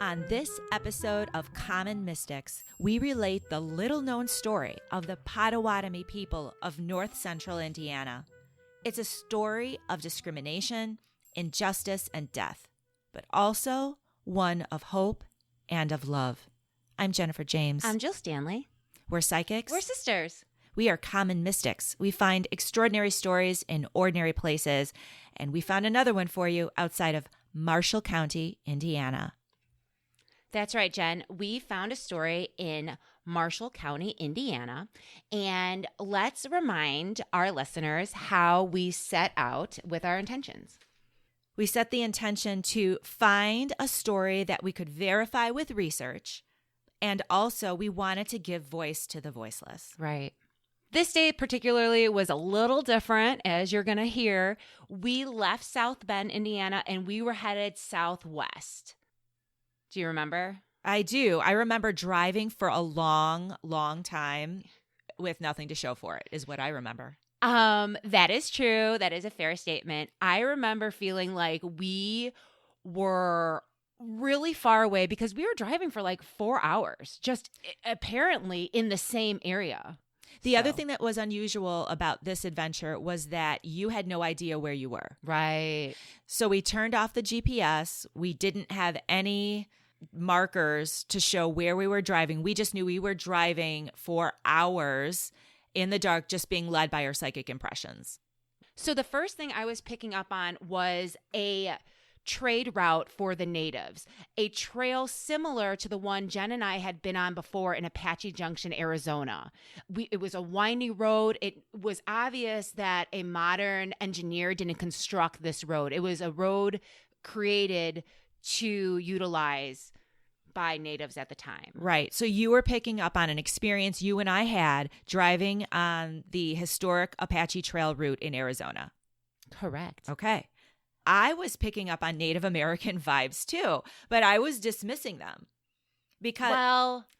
On this episode of Common Mystics, we relate the little-known story of the Potawatomi people of north central Indiana. It's a story of discrimination, injustice, and death, but also one of hope and of love. I'm Jennifer James. I'm Jill Stanley. We're psychics. We're sisters. We are common mystics. We find extraordinary stories in ordinary places, and we found another one for you outside of Marshall County, Indiana. That's right, Jen. We found a story in Marshall County, Indiana, and let's remind our listeners how we set out with our intentions. We set the intention to find a story that we could verify with research, and also we wanted to give voice to the voiceless. Right. This day particularly was a little different, as you're going to hear. We left South Bend, Indiana, and we were headed southwest. Do you remember? I do. I remember driving for a long, long time with nothing to show for it, is what I remember. That is true. That is a fair statement. I remember feeling like we were really far away because we were driving for like 4 hours, just apparently in the same area. The other thing that was unusual about this adventure was that you had no idea where you were. Right. So we turned off the GPS. We didn't have any markers to show where we were driving. We just knew we were driving for hours in the dark, just being led by our psychic impressions. So the first thing I was picking up on was a trade route for the natives, a trail similar to the one Jen and I had been on before in Apache Junction, Arizona. It was a windy road. It was obvious that a modern engineer didn't construct this road. It was a road created to utilize by natives at the time. Right. So you were picking up on an experience you and I had driving on the historic Apache Trail route in Arizona. Correct. Okay. I was picking up on Native American vibes too, but I was dismissing them because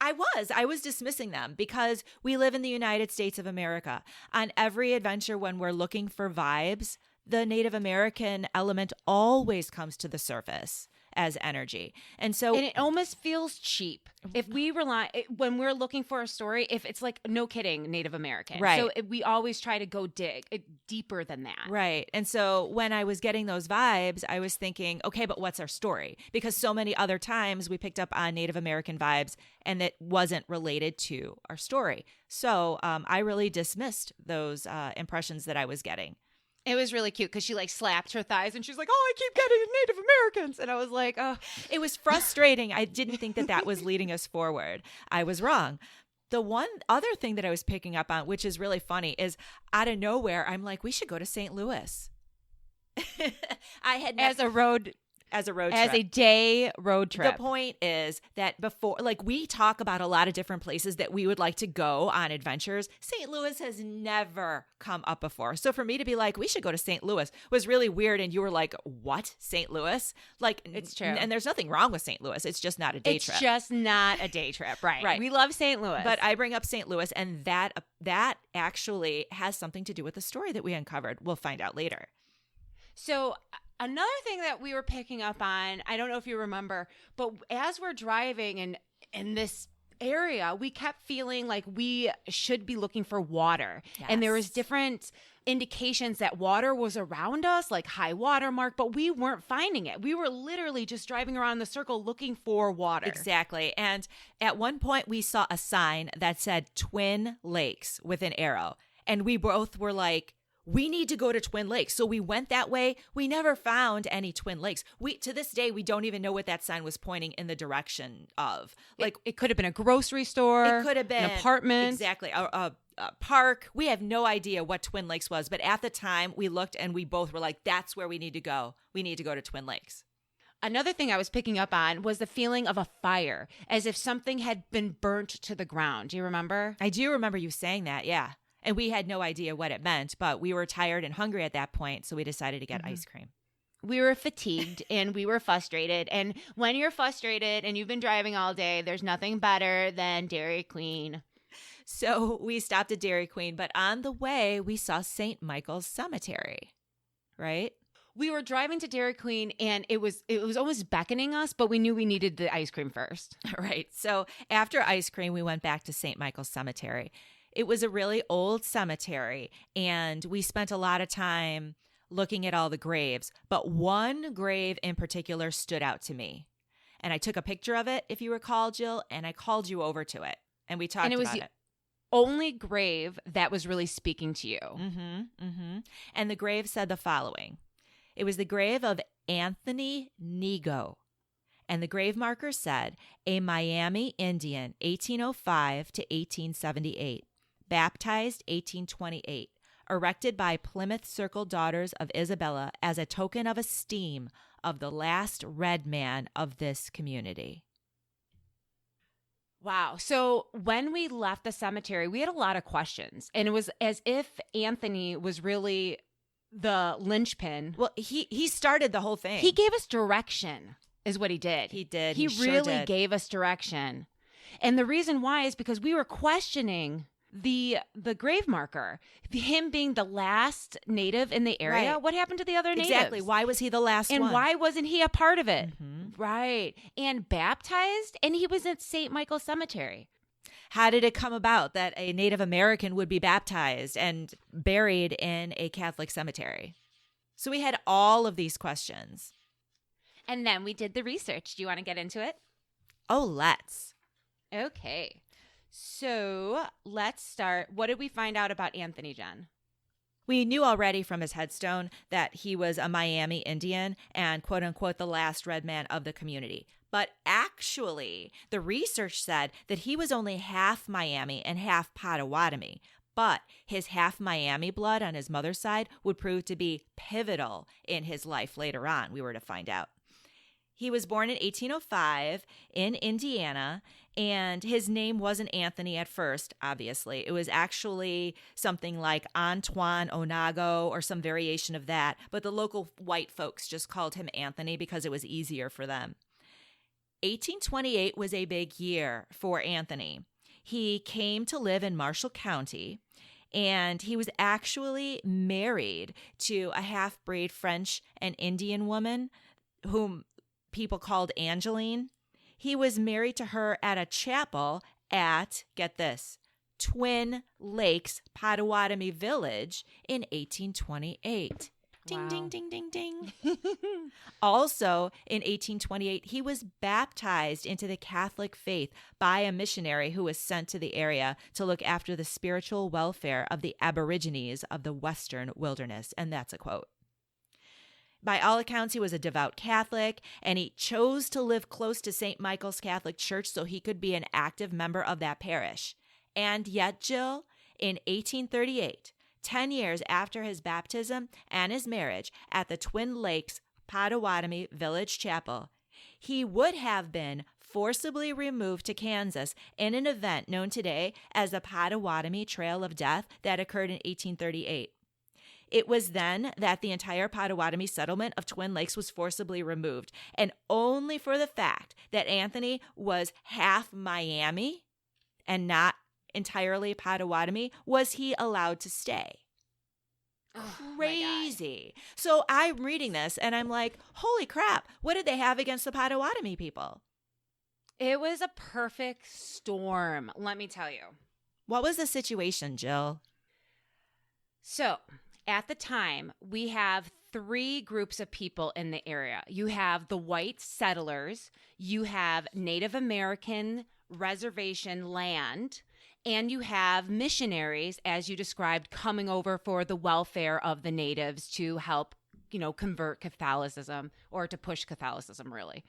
I was dismissing them because we live in the United States of America. On every adventure, when we're looking for vibes, the Native American element always comes to the surface as energy. And it almost feels cheap. If we rely, when we're looking for a story, if it's like, no kidding, Native American. Right. So we always try to go dig deeper than that. Right. And so when I was getting those vibes, I was thinking, okay, but what's our story? Because so many other times we picked up on Native American vibes and it wasn't related to our story. So I really dismissed those impressions that I was getting. It was really cute because she like slapped her thighs and she's like, oh, I keep getting Native Americans. And I was like, oh. It was frustrating. I didn't think that was leading us forward. I was wrong. The one other thing that I was picking up on, which is really funny, is out of nowhere, I'm like, we should go to St. Louis. As a day road trip. The point is that before, like, we talk about a lot of different places that we would like to go on adventures. St. Louis has never come up before. So for me to be like, we should go to St. Louis was really weird. And you were like, what? St. Louis? Like, it's true. And there's nothing wrong with St. Louis. It's just not a day trip. It's just not a day trip. Right. Right. We love St. Louis. But I bring up St. Louis, and that actually has something to do with the story that we uncovered. We'll find out later. So another thing that we were picking up on, I don't know if you remember, but as we're driving in this area, we kept feeling like we should be looking for water. Yes. And there was different indications that water was around us, like high water mark, but we weren't finding it. We were literally just driving around the circle looking for water. Exactly. And at one point we saw a sign that said Twin Lakes with an arrow. And we both were like, we need to go to Twin Lakes. So we went that way. We never found any Twin Lakes. To this day, we don't even know what that sign was pointing in the direction of. Like, it could have been a grocery store. It could have been an apartment. Exactly. A park. We have no idea what Twin Lakes was. But at the time, we looked and we both were like, that's where we need to go. We need to go to Twin Lakes. Another thing I was picking up on was the feeling of a fire, as if something had been burnt to the ground. Do you remember? I do remember you saying that, yeah. And we had no idea what it meant, but we were tired and hungry at that point, so we decided to get ice cream. We were fatigued and we were frustrated. And when you're frustrated and you've been driving all day, there's nothing better than Dairy Queen. So we stopped at Dairy Queen, but on the way, we saw St. Michael's Cemetery, right? We were driving to Dairy Queen, and it was almost beckoning us, but we knew we needed the ice cream first. Right. So after ice cream, we went back to St. Michael's Cemetery. It was a really old cemetery, and we spent a lot of time looking at all the graves, but one grave in particular stood out to me. And I took a picture of it, if you recall, Jill, and I called you over to it, and we talked about it. Only grave that was really speaking to you. And the grave said the following. It was the grave of Anthony Nego. And the grave marker said, a Miami Indian, 1805 to 1878, baptized 1828, erected by Plymouth Circle Daughters of Isabella as a token of esteem of the last red man of this community. Wow. So when we left the cemetery, we had a lot of questions. And it was as if Anthony was really the linchpin. Well, he started the whole thing. He gave us direction, is what he did. He did. He sure really did. gave us direction. And the reason why is because we were questioning the grave marker, him being the last native in the area. Right. What happened to the other natives? Exactly. Why was he the last one? And why wasn't he a part of it? Right. And baptized, and he was at St. Michael's Cemetery. How did it come about that a Native American would be baptized and buried in a Catholic cemetery? So we had all of these questions. And then we did the research. Do you want to get into it? Oh, let's. Okay. So let's start. What did we find out about Anthony, Jen? We knew already from his headstone that he was a Miami Indian and, quote unquote, the last red man of the community. But actually, the research said that he was only half Miami and half Potawatomi. But his half Miami blood on his mother's side would prove to be pivotal in his life later on, we were to find out. He was born in 1805 in Indiana, and his name wasn't Anthony at first, obviously. It was actually something like Antoine Onago or some variation of that, but the local white folks just called him Anthony because it was easier for them. 1828 was a big year for Anthony. He came to live in Marshall County, and he was actually married to a half-breed French and Indian woman whom people called Angeline. He was married to her at a chapel at, get this, Twin Lakes, Potawatomi Village in 1828. Ding, wow. Ding, ding, ding, ding. Also, in 1828, he was baptized into the Catholic faith by a missionary who was sent to the area to look after the spiritual welfare of the Aborigines of the Western Wilderness. And that's a quote. By all accounts, he was a devout Catholic, and he chose to live close to St. Michael's Catholic Church so he could be an active member of that parish. And yet, Jill, in 1838, 10 years after his baptism and his marriage at the Twin Lakes Potawatomi Village Chapel, he would have been forcibly removed to Kansas in an event known today as the Potawatomi Trail of Death that occurred in 1838. It was then that the entire Potawatomi settlement of Twin Lakes was forcibly removed, and only for the fact that Anthony was half Miami and not entirely Potawatomi was he allowed to stay. Oh, crazy. So I'm reading this and I'm like, holy crap, what did they have against the Potawatomi people? It was a perfect storm, let me tell you. What was the situation, Jill? So, at the time, we have three groups of people in the area. You have the white settlers, you have Native American reservation land, and you have missionaries, as you described, coming over for the welfare of the natives to help, convert Catholicism or to push Catholicism, really.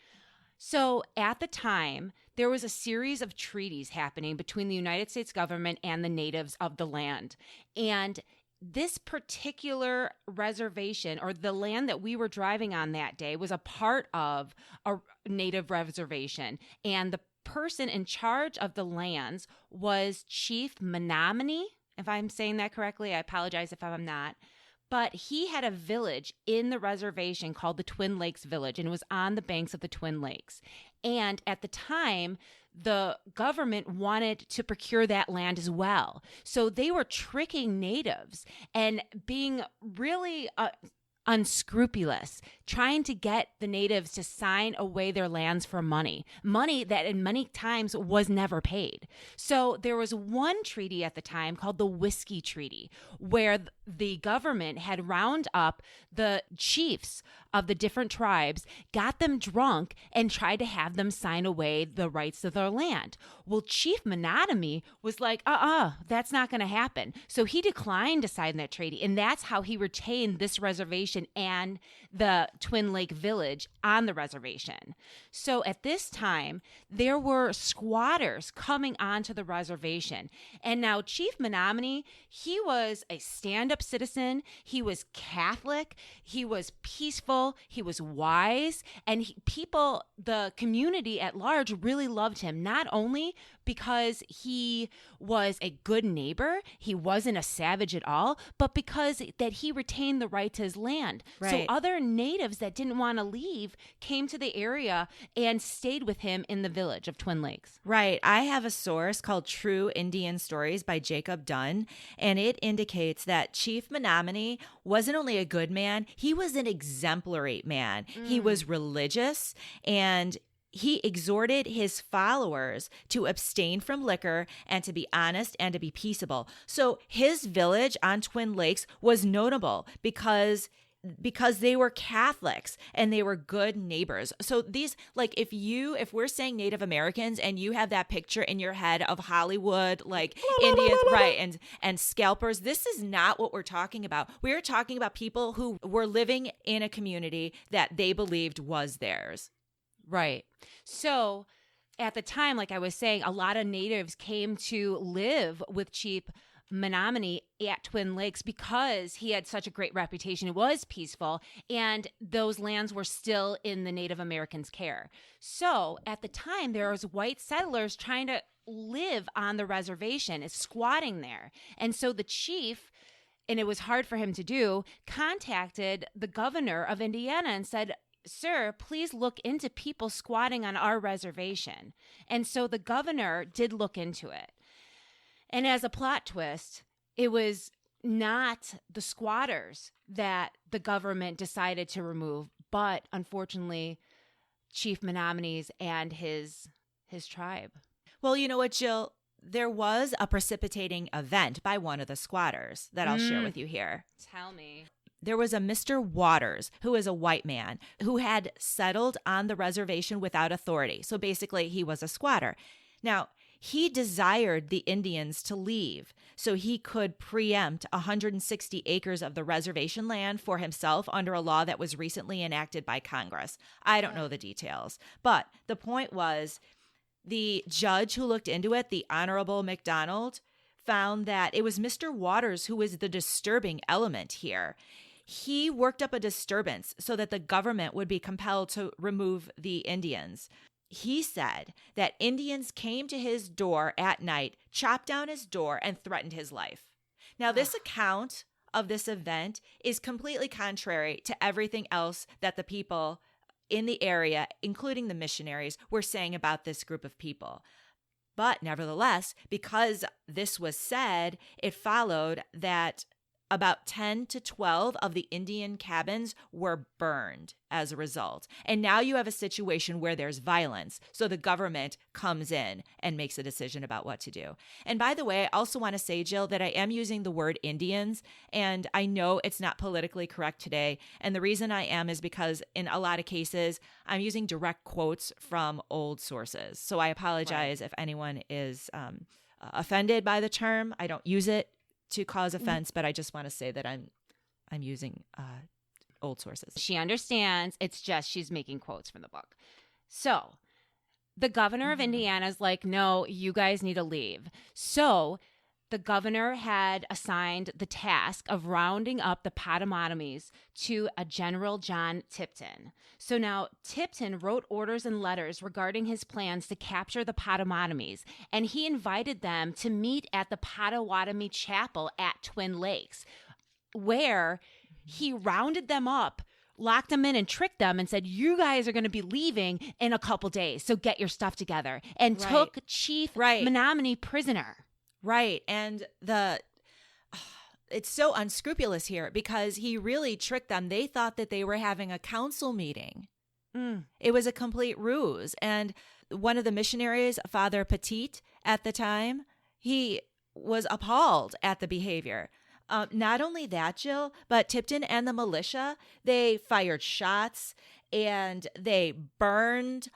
So at the time, there was a series of treaties happening between the United States government and the natives of the land. And this particular reservation, or the land that we were driving on that day, was a part of a native reservation. And the person in charge of the lands was Chief Menominee. If I'm saying that correctly, I apologize if I'm not. But he had a village in the reservation called the Twin Lakes Village, and it was on the banks of the Twin Lakes. And at the time, the government wanted to procure that land as well. So they were tricking natives and being really unscrupulous, trying to get the natives to sign away their lands for money that in many times was never paid. So there was one treaty at the time called the Whiskey Treaty, where the government had round up the chiefs of the different tribes, got them drunk, and tried to have them sign away the rights to their land. Well, Chief Menominee was like, that's not going to happen. So he declined to sign that treaty, and that's how he retained this reservation and the Twin Lake village on the reservation. So at this time, there were squatters coming onto the reservation. And now Chief Menominee, he was a stand-up citizen. He was Catholic. He was peaceful. He was wise. And the community at large really loved him, not only because he was a good neighbor, he wasn't a savage at all, but because that he retained the right to his land. Right. So other natives that didn't want to leave came to the area and stayed with him in the village of Twin Lakes. Right. I have a source called True Indian Stories by Jacob Dunn, and it indicates that Chief Menominee wasn't only a good man, he was an exemplary man. He was religious, and he exhorted his followers to abstain from liquor and to be honest and to be peaceable. So his village on Twin Lakes was notable because they were Catholics and they were good neighbors. So these, like, if we're saying Native Americans and you have that picture in your head of Hollywood, like Indians, right, and scalpers, this is not what we're talking about. We're talking about people who were living in a community that they believed was theirs. Right. So at the time, like I was saying, a lot of natives came to live with Chief Menominee at Twin Lakes because he had such a great reputation. It was peaceful, and those lands were still in the Native Americans' care. So at the time, there was white settlers trying to live on the reservation, squatting there. And so the chief, and it was hard for him to do, contacted the governor of Indiana and said, "Sir, please look into people squatting on our reservation." And so the governor did look into it. And as a plot twist, it was not the squatters that the government decided to remove, but unfortunately, Chief Menominee's and his tribe. Well, you know what, Jill? There was a precipitating event by one of the squatters that I'll share with you here. Tell me. There was a Mr. Waters, who is a white man, who had settled on the reservation without authority. So basically, he was a squatter. Now, he desired the Indians to leave so he could preempt 160 acres of the reservation land for himself under a law that was recently enacted by Congress. I don't know the details, but the point was the judge who looked into it, the Honorable McDonald, found that it was Mr. Waters who was the disturbing element here. He worked up a disturbance so that the government would be compelled to remove the Indians. He said that Indians came to his door at night, chopped down his door, and threatened his life. Now, this account of this event is completely contrary to everything else that the people in the area, including the missionaries, were saying about this group of people. But nevertheless, because this was said, it followed that about 10 to 12 of the Indian cabins were burned as a result. And now you have a situation where there's violence. So the government comes in and makes a decision about what to do. And by the way, I also want to say, Jill, that I am using the word Indians, and I know it's not politically correct today. And the reason I am is because in a lot of cases, I'm using direct quotes from old sources. So I apologize if anyone is offended by the term. I don't use it to cause offense, but I just want to say that I'm using old sources. She understands. It's just she's making quotes from the book. So the governor of Indiana is like, no, you guys need to leave. So the governor had assigned the task of rounding up the Potawatomis to a General John Tipton. So now Tipton wrote orders and letters regarding his plans to capture the Potawatomis, and he invited them to meet at the Potawatomi Chapel at Twin Lakes, where he rounded them up, locked them in, and tricked them and said, you guys are going to be leaving in a couple days, so get your stuff together, and took Chief Menominee prisoner. Right. And it's so unscrupulous here because he really tricked them. They thought that they were having a council meeting. It was a complete ruse. And one of the missionaries, Father Petit, at the time, he was appalled at the behavior. Not only that, Jill, but Tipton and the militia, they fired shots and they burned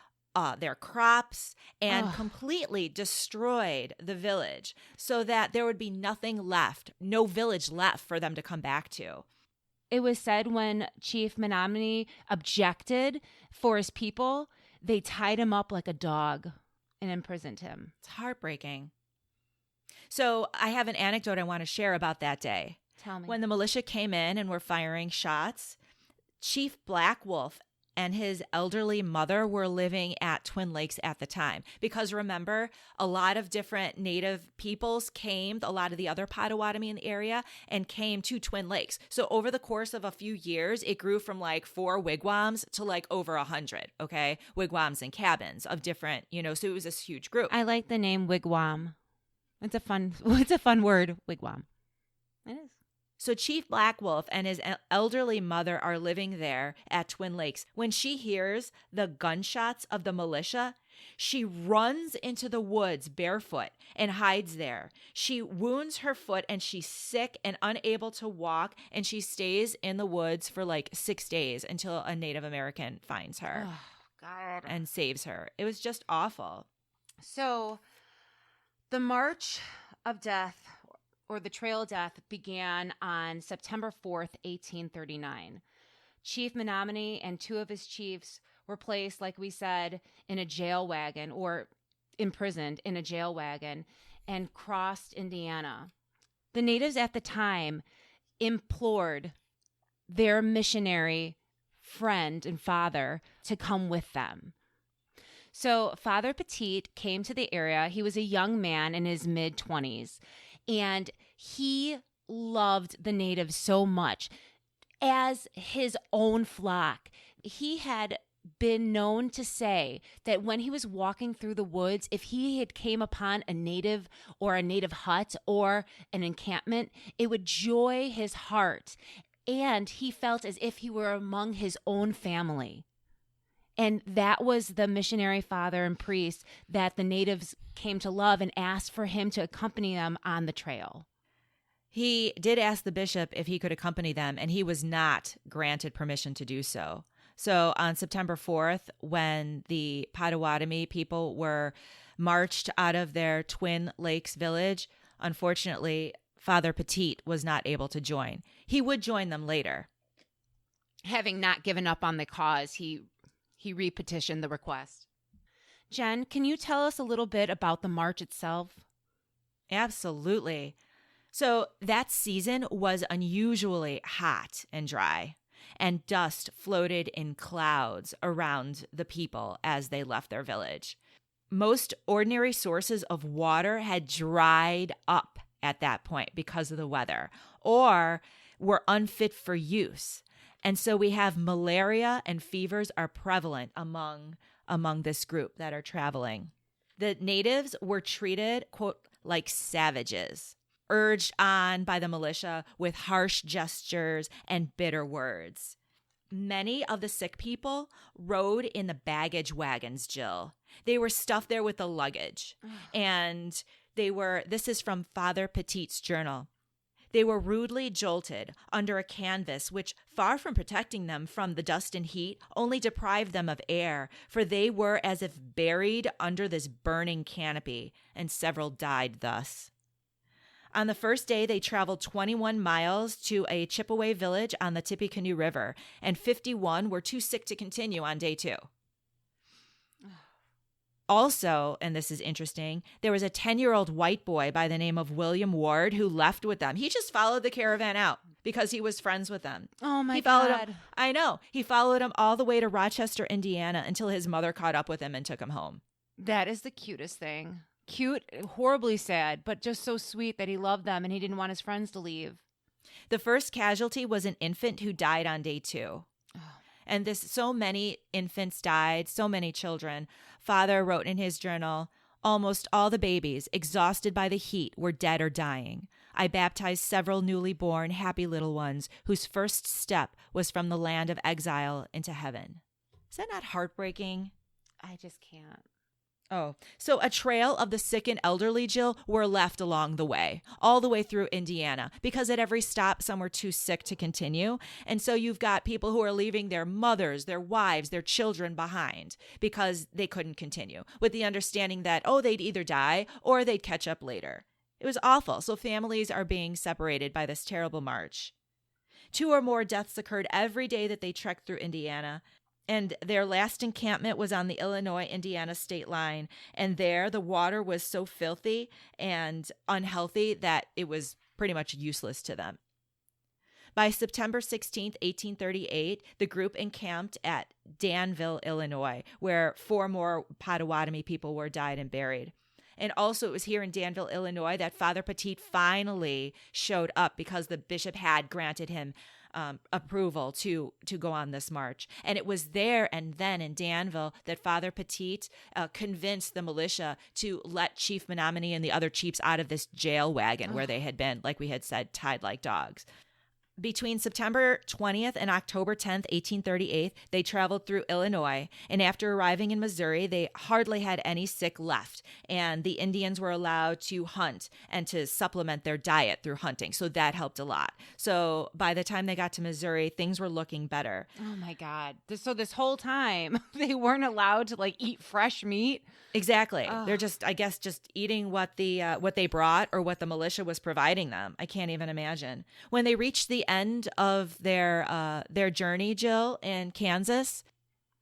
their crops and completely destroyed the village so that there would be nothing left, no village left for them to come back to. It was said when Chief Menominee objected for his people, they tied him up like a dog and imprisoned him. It's heartbreaking. So I have an anecdote I want to share about that day. Tell me. When the militia came in and were firing shots, Chief Black Wolf and his elderly mother were living at Twin Lakes at the time. Because remember, a lot of different Native peoples came, a lot of the other Potawatomi in the area, and came to Twin Lakes. So over the course of a few years, it grew from like 4 wigwams to like over 100, okay? Wigwams and cabins of different, so it was this huge group. I like the name wigwam. It's a fun word, wigwam. It is. So Chief Black Wolf and his elderly mother are living there at Twin Lakes. When she hears the gunshots of the militia, she runs into the woods barefoot and hides there. She wounds her foot and she's sick and unable to walk, and she stays in the woods for like 6 days until a Native American finds her and saves her. It was just awful. So the March of Death, or the Trail of Death, began on September 4th, 1839. Chief Menominee and 2 of his chiefs were placed, like we said, in a jail wagon, or imprisoned in a jail wagon, and crossed Indiana. The natives at the time implored their missionary friend and father to come with them. So Father Petit came to the area. He was a young man in his mid-20s. And he loved the natives so much as his own flock. He had been known to say that when he was walking through the woods, if he had came upon a native or a native hut or an encampment, it would joy his heart. And he felt as if he were among his own family. And that was the missionary father and priest that the natives came to love and asked for him to accompany them on the trail. He did ask the bishop if he could accompany them, and he was not granted permission to do so. So on September 4th, when the Potawatomi people were marched out of their Twin Lakes village, unfortunately, Father Petit was not able to join. He would join them later. Having not given up on the cause, he repetitioned the request. Jen, can you tell us a little bit about the march itself? Absolutely. So that season was unusually hot and dry, and dust floated in clouds around the people as they left their village. Most ordinary sources of water had dried up at that point because of the weather, or were unfit for use. And so we have malaria and fevers are prevalent among this group that are traveling. The natives were treated, quote, like savages, urged on by the militia with harsh gestures and bitter words. Many of the sick people rode in the baggage wagons, Jill. They were stuffed there with the luggage. And this is from Father Petit's journal. They were rudely jolted under a canvas which, far from protecting them from the dust and heat, only deprived them of air, for they were as if buried under this burning canopy, and several died thus. On the first day, they traveled 21 miles to a Chippewa village on the Tippecanoe River, and 51 were too sick to continue on day 2. Also, and this is interesting, there was a 10-year-old white boy by the name of William Ward who left with them. He just followed the caravan out because he was friends with them. Oh, my God. I know. He followed him all the way to Rochester, Indiana, until his mother caught up with him and took him home. That is the cutest thing. Cute, horribly sad, but just so sweet that he loved them and he didn't want his friends to leave. The first casualty was an infant who died on day 2. And so many infants died, so many children. Father wrote in his journal, almost all the babies, exhausted by the heat, were dead or dying. I baptized several newly born, happy little ones whose first step was from the land of exile into heaven. Is that not heartbreaking? I just can't. Oh, so a trail of the sick and elderly, Jill, were left along the way, all the way through Indiana, because at every stop, some were too sick to continue. And so you've got people who are leaving their mothers, their wives, their children behind because they couldn't continue, with the understanding that, oh, they'd either die or they'd catch up later. It was awful. So families are being separated by this terrible march. 2 or more deaths occurred every day that they trekked through Indiana. And their last encampment was on the Illinois-Indiana state line. And there, the water was so filthy and unhealthy that it was pretty much useless to them. By September 16th, 1838, the group encamped at Danville, Illinois, where 4 more Potawatomi people were died and buried. And also, it was here in Danville, Illinois, that Father Petit finally showed up because the bishop had granted him approval to go on this march. And it was there and then in Danville that Father Petit convinced the militia to let Chief Menominee and the other chiefs out of this jail wagon where they had been, like we had said, tied like dogs. Between September 20th and October 10th, 1838, they traveled through Illinois, and after arriving in Missouri, they hardly had any sick left, and the Indians were allowed to hunt and to supplement their diet through hunting, so that helped a lot. So by the time they got to Missouri, things were looking better. Oh my God. So this whole time, they weren't allowed to eat fresh meat? Exactly. They're just eating what they brought or what the militia was providing them. I can't even imagine. When they reached the end of their journey, Jill, in Kansas.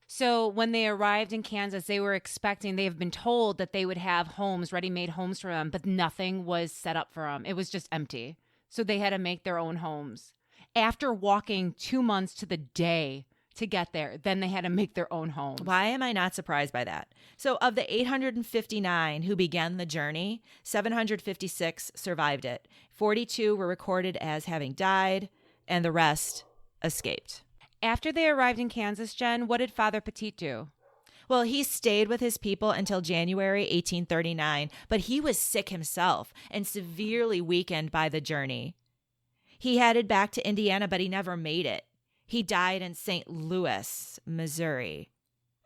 So when they arrived in Kansas, they've been told that they would have homes, ready-made homes for them, but nothing was set up for them. It was just empty. So they had to make their own homes. After walking 2 months to the day to get there, then they had to make their own homes. Why am I not surprised by that? So of the 859 who began the journey, 756 survived it. 42 were recorded as having died, and the rest escaped. After they arrived in Kansas, Jen, what did Father Petit do? Well, he stayed with his people until January 1839, but he was sick himself and severely weakened by the journey. He headed back to Indiana, but he never made it. He died in St. Louis, Missouri,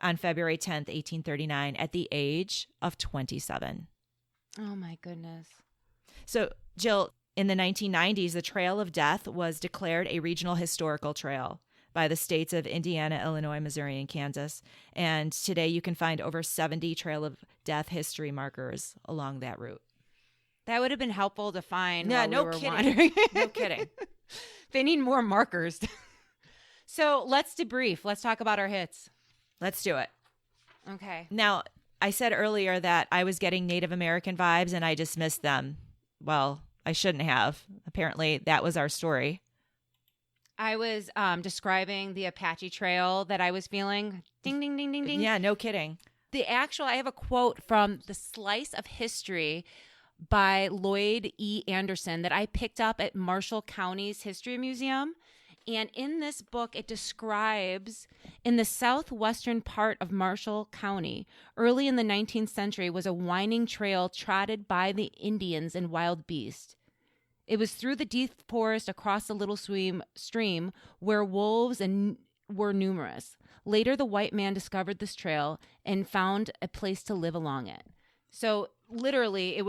on February 10th, 1839, at the age of 27. Oh, my goodness. So, Jill, in the 1990s, the Trail of Death was declared a regional historical trail by the states of Indiana, Illinois, Missouri, and Kansas. And today you can find over 70 Trail of Death history markers along that route. That would have been helpful to find. Yeah, while no we were kidding. wandering. No kidding. They need more markers. So let's debrief. Let's talk about our hits. Let's do it. Okay. Now, I said earlier that I was getting Native American vibes and I dismissed them. Well, I shouldn't have. Apparently, that was our story. I was describing the Apache Trail that I was feeling. Ding, ding, ding, ding, ding. Yeah, no kidding. I have a quote from The Slice of History by Lloyd E. Anderson that I picked up at Marshall County's History Museum. And in this book, it describes in the southwestern part of Marshall County, early in the 19th century, was a winding trail trotted by the Indians and wild beasts. It was through the deep forest across the little stream where wolves were numerous. Later, the white man discovered this trail and found a place to live along it. So literally,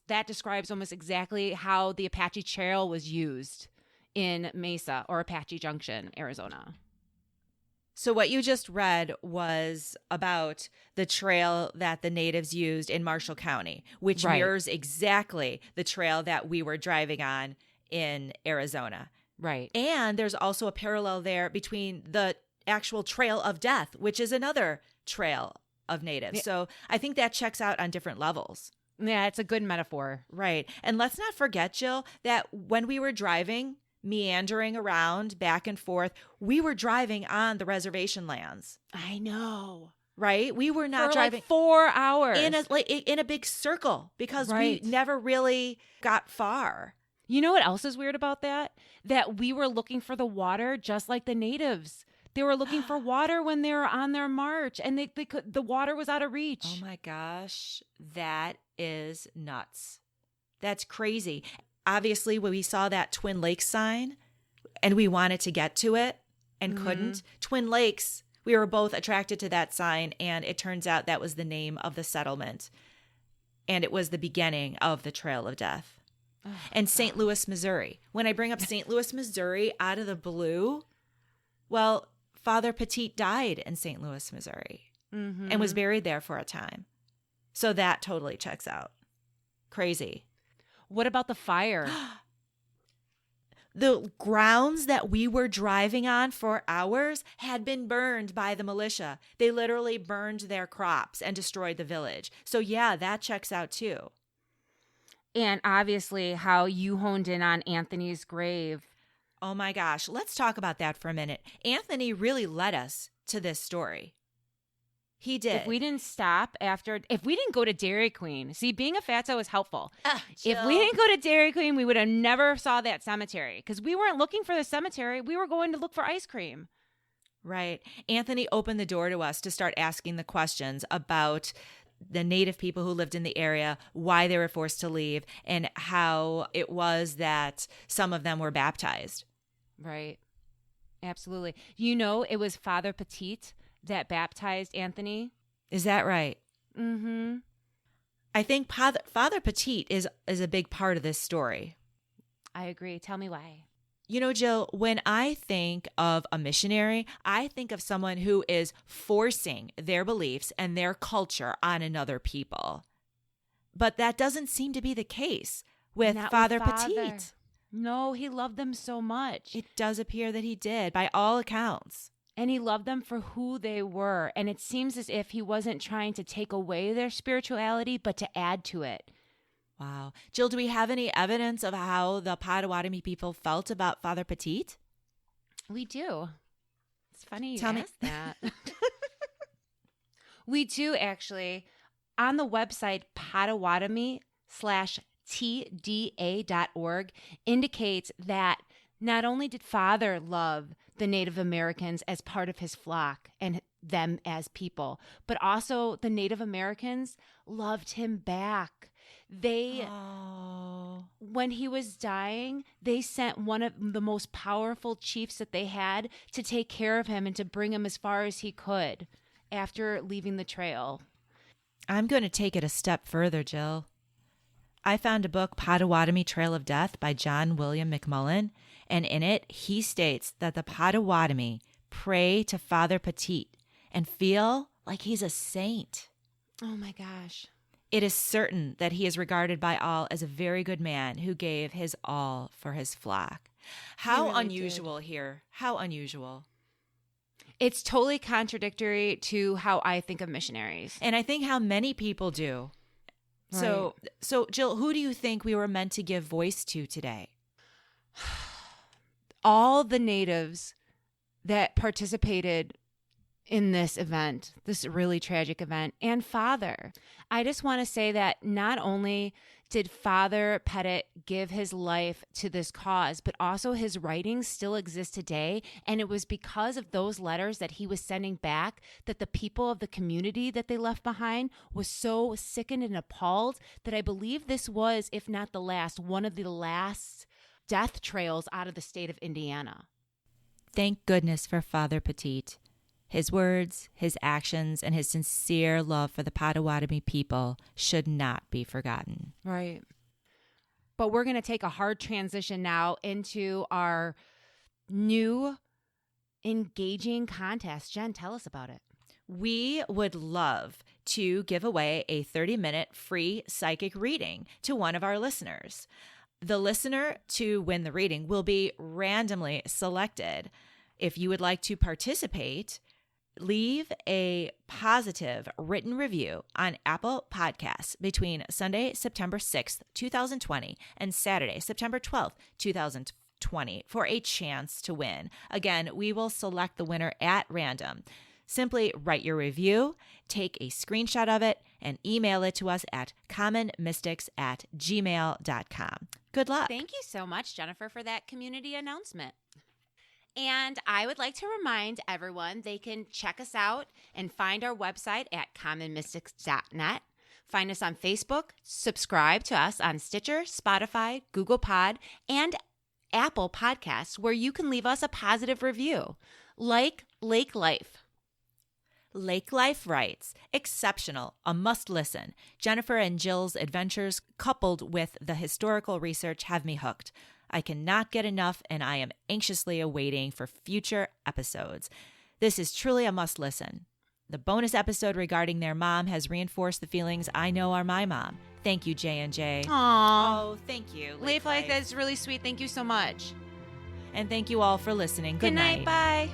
that describes almost exactly how the Apache Trail was used in Mesa or Apache Junction, Arizona. So what you just read was about the trail that the natives used in Marshall County, which mirrors exactly the trail that we were driving on in Arizona. Right. And there's also a parallel there between the actual Trail of Death, which is another trail of natives. Yeah. So I think that checks out on different levels. Yeah, it's a good metaphor. Right. And let's not forget, Jill, that when we were driving, meandering around back and forth, we were driving on the reservation lands. I know. Right? We were not driving 4 hours in a big circle because we never really got far. You know what else is weird about that? That we were looking for the water just like the natives. They were looking for water when they were on their march, and the water was out of reach. Oh my gosh, that is nuts. That's crazy. obviously, when we saw that Twin Lakes sign and we wanted to get to it and couldn't, Twin Lakes, we were both attracted to that sign, and it turns out that was the name of the settlement. And it was the beginning of the Trail of Death. Oh, and St. Louis, Missouri. When I bring up St. Louis, Missouri out of the blue, well, Father Petit died in St. Louis, Missouri and was buried there for a time. So that totally checks out. Crazy. What about the fire? The grounds that we were driving on for hours had been burned by the militia. They literally burned their crops and destroyed the village. So yeah, that checks out too. And obviously how you honed in on Anthony's grave. Oh my gosh, let's talk about that for a minute. Anthony really led us to this story. He did. If we didn't go to Dairy Queen, see, being a fatso is helpful. If we didn't go to Dairy Queen, we would have never saw that cemetery because we weren't looking for the cemetery. We were going to look for ice cream. Right. Anthony opened the door to us to start asking the questions about the Native people who lived in the area, why they were forced to leave, and how it was that some of them were baptized. Right. Absolutely. You know, it was Father Petit that baptized Anthony. Is that right? Mm-hmm. I think Father Petit is a big part of this story. I agree. Tell me why. You know, Jill, when I think of a missionary, I think of someone who is forcing their beliefs and their culture on another people. But that doesn't seem to be the case with Father Petit. No, he loved them so much. It does appear that he did, by all accounts. And he loved them for who they were. And it seems as if he wasn't trying to take away their spirituality, but to add to it. Wow. Jill, do we have any evidence of how the Potawatomi people felt about Father Petit? We do. It's funny you Tell me that. We do, actually. On the website Potawatomi/tda.org indicates that not only did Father love the Native Americans as part of his flock and them as people, but also the Native Americans loved him back. When he was dying, they sent one of the most powerful chiefs that they had to take care of him and to bring him as far as he could after leaving the trail. I'm going to take it a step further, Jill. I found a book, Potawatomi Trail of Death by John William McMullen, and in it, he states that the Potawatomi pray to Father Petit and feel like he's a saint. Oh my gosh. It is certain that he is regarded by all as a very good man who gave his all for his flock. How really unusual did. Here. How unusual. It's totally contradictory to how I think of missionaries. And I think how many people do. Right. So Jill, who do you think we were meant to give voice to today? All the natives that participated in this event, this really tragic event, and Father. I just want to say that not only did Father Petit give his life to this cause, but also his writings still exist today. And it was because of those letters that he was sending back that the people of the community that they left behind was so sickened and appalled that I believe this was, if not the last, one of the last death trails out of the state of Indiana. Thank goodness for Father Petit. His words, his actions, and his sincere love for the Potawatomi people should not be forgotten. Right. But we're going to take a hard transition now into our new engaging contest. Jen, tell us about it. We would love to give away a 30-minute free psychic reading to one of our listeners. The listener to win the reading will be randomly selected. If you would like to participate, leave a positive written review on Apple Podcasts between Sunday, September 6th, 2020 and Saturday, September 12th, 2020 for a chance to win. Again, we will select the winner at random. Simply write your review, take a screenshot of it, and email it to us at commonmystics@gmail.com. Good luck. Thank you so much, Jennifer, for that community announcement. And I would like to remind everyone they can check us out and find our website at commonmystics.net. Find us on Facebook. Subscribe to us on Stitcher, Spotify, Google Pod, and Apple Podcasts, where you can leave us a positive review. Like Lake Life. Lake Life writes, exceptional, a must listen. Jennifer and Jill's adventures coupled with the historical research have me hooked. I cannot get enough, and I am anxiously awaiting for future episodes. This is truly a must listen. The bonus episode regarding their mom has reinforced the feelings I know are my mom. Thank you, J&J. Aww. Oh, thank you. Lake Life, that's really sweet. Thank you so much. And thank you all for listening. Good night. Bye.